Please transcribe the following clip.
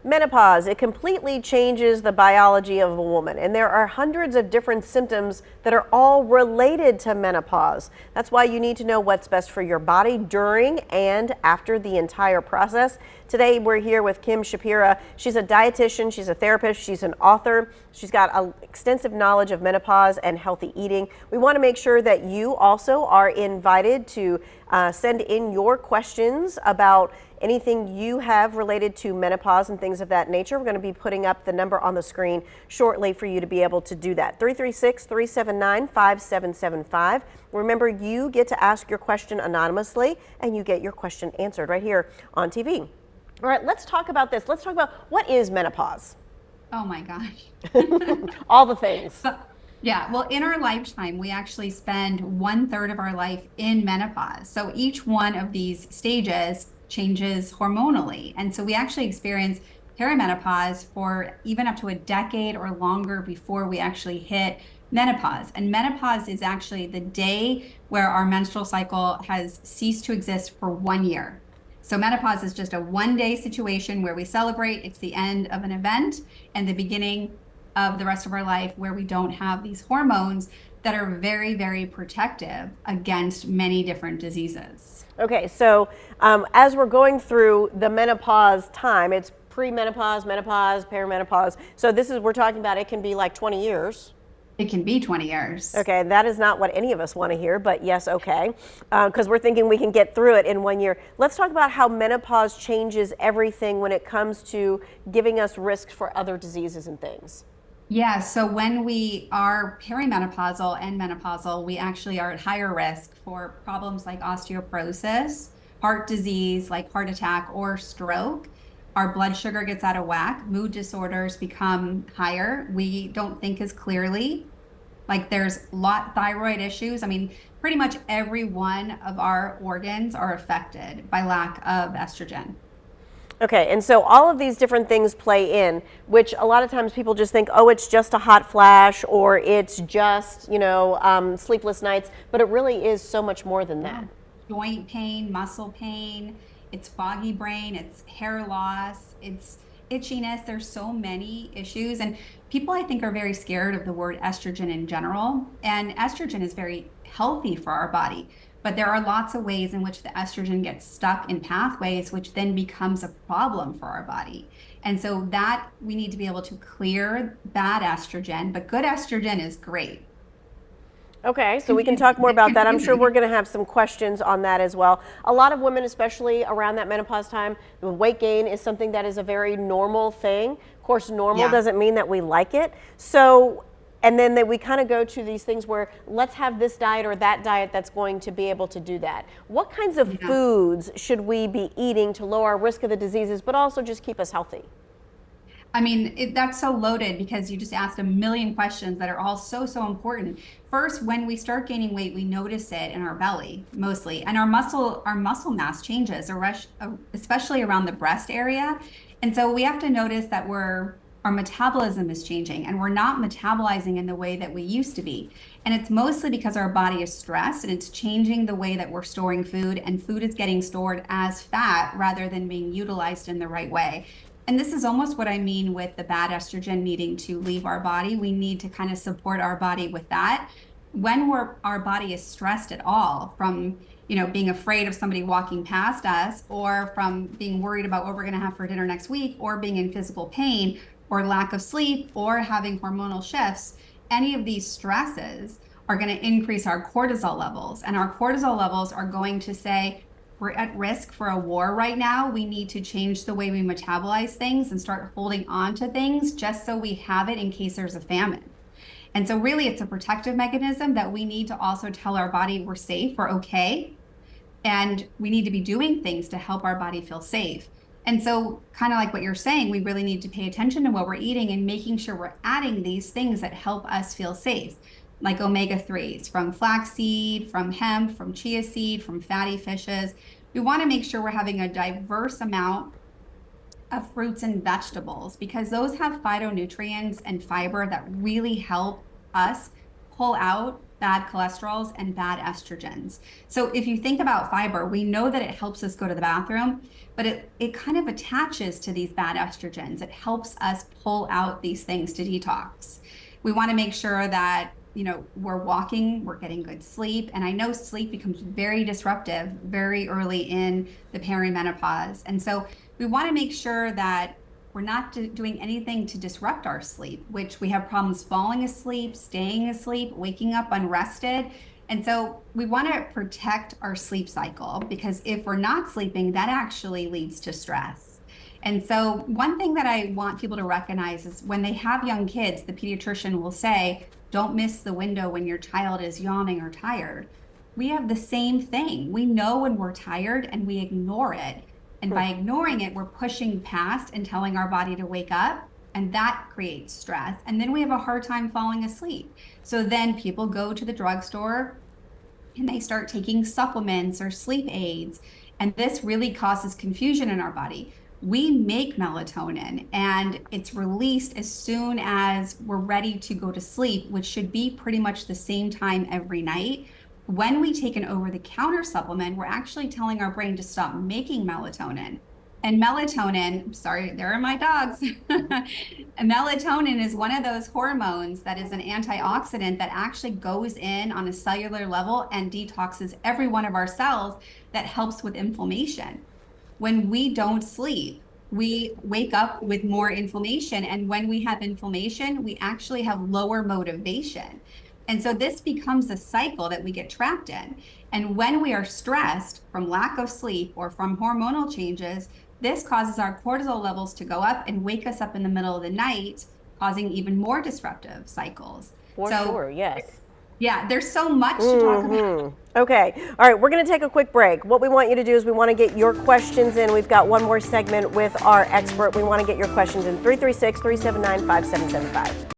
Menopause, it completely changes the biology of a woman, and there are hundreds of different symptoms that are all related to menopause. That's why you need to know what's best for your body during and after the entire process. Today, we're here with Kim Shapira. She's a dietitian, she's a therapist, she's an author. She's got an extensive knowledge of menopause and healthy eating. We want to make sure that you also are invited to send in your questions about anything you have related to menopause and things of that nature. We're going to be putting up the number on the screen shortly for you to be able to do that. 336-379-5775. Remember, you get to ask your question anonymously and you get your question answered right here on TV. All right, let's talk about this. Let's talk about what is menopause. Oh my gosh. All the things. Yeah, well, in our lifetime, we actually spend 1/3 of our life in menopause. So each one of these stages changes hormonally. And so we actually experience perimenopause for even up to a decade or longer before we actually hit menopause. And menopause is actually the day where our menstrual cycle has ceased to exist for 1 year. So menopause is just a 1 day situation where we celebrate. It's the end of an event and the beginning of the rest of our life where we don't have these hormones that are very, very protective against many different diseases. Okay, so as we're going through the menopause time, it's premenopause, menopause, perimenopause. So we're talking about, it can be like 20 years. It can be 20 years. Okay, that is not what any of us want to hear, but yes, okay. Because we're thinking we can get through it in 1 year. Let's talk about how menopause changes everything when it comes to giving us risks for other diseases and things. Yeah, so when we are perimenopausal and menopausal, we actually are at higher risk for problems like osteoporosis, heart disease like heart attack or stroke. Our blood sugar gets out of whack, mood disorders become higher. We don't think as clearly. Like there's thyroid issues. I mean, pretty much every one of our organs are affected by lack of estrogen. Okay, and so all of these different things play in, which a lot of times people just think, oh, it's just a hot flash or it's just, sleepless nights, but it really is so much more than that. Joint pain, muscle pain, it's foggy brain, it's hair loss, it's itchiness. There's so many issues. And people, I think, are very scared of the word estrogen in general. And estrogen is very healthy for our body. But there are lots of ways in which the estrogen gets stuck in pathways, which then becomes a problem for our body. And so that we need to be able to clear bad estrogen, but good estrogen is great. Okay, so we can talk more about that. I'm sure we're going to have some questions on that as well. A lot of women, especially around that menopause time, the weight gain is something that is a very normal thing. Of course, normal doesn't mean that we like it. So, and then that we kind of go to these things where let's have this diet or that diet that's going to be able to do that. What kinds of foods should we be eating to lower our risk of the diseases, but also just keep us healthy? I mean, that's so loaded because you just asked a million questions that are all so, so important. First, when we start gaining weight, we notice it in our belly mostly, and our muscle mass changes, especially around the breast area. And so we have to notice that our metabolism is changing and we're not metabolizing in the way that we used to be. And it's mostly because our body is stressed and it's changing the way that we're storing food, and food is getting stored as fat rather than being utilized in the right way. And this is almost what I mean with the bad estrogen needing to leave our body. We need to kind of support our body with that. When our body is stressed at all from, being afraid of somebody walking past us, or from being worried about what we're going to have for dinner next week, or being in physical pain, or lack of sleep, or having hormonal shifts, any of these stresses are going to increase our cortisol levels. And our cortisol levels are going to say, we're at risk for a war right now. We need to change the way we metabolize things and start holding on to things just so we have it in case there's a famine. And so really it's a protective mechanism that we need to also tell our body we're safe, we're okay. And we need to be doing things to help our body feel safe. And so kind of like what you're saying, we really need to pay attention to what we're eating and making sure we're adding these things that help us feel safe, like omega-3s from flaxseed, from hemp, from chia seed, from fatty fishes. We want to make sure we're having a diverse amount of fruits and vegetables because those have phytonutrients and fiber that really help us pull out bad cholesterols, and bad estrogens. So if you think about fiber, we know that it helps us go to the bathroom, but it kind of attaches to these bad estrogens. It helps us pull out these things to detox. We want to make sure that we're walking, we're getting good sleep. And I know sleep becomes very disruptive very early in the perimenopause. And so we want to make sure that we're not doing anything to disrupt our sleep, which we have problems falling asleep, staying asleep, waking up unrested. And so we want to protect our sleep cycle, because if we're not sleeping, that actually leads to stress. And so one thing that I want people to recognize is when they have young kids, the pediatrician will say, don't miss the window when your child is yawning or tired. We have the same thing. We know when we're tired and we ignore it. And by ignoring it, we're pushing past and telling our body to wake up, and that creates stress. And then we have a hard time falling asleep. So then people go to the drugstore and they start taking supplements or sleep aids. And this really causes confusion in our body. We make melatonin and it's released as soon as we're ready to go to sleep, which should be pretty much the same time every night. When we take an over-the-counter supplement, we're actually telling our brain to stop making melatonin. And melatonin, sorry, there are my dogs. Melatonin is one of those hormones that is an antioxidant that actually goes in on a cellular level and detoxes every one of our cells, that helps with inflammation. When we don't sleep, we wake up with more inflammation. And when we have inflammation, we actually have lower motivation. And so this becomes a cycle that we get trapped in. And when we are stressed from lack of sleep or from hormonal changes, this causes our cortisol levels to go up and wake us up in the middle of the night, causing even more disruptive cycles. For sure, yes. Yeah, there's so much to talk about. Okay. All right, we're going to take a quick break. What we want you to do is we want to get your questions in. We've got one more segment with our expert. We want to get your questions in 336-379-5775.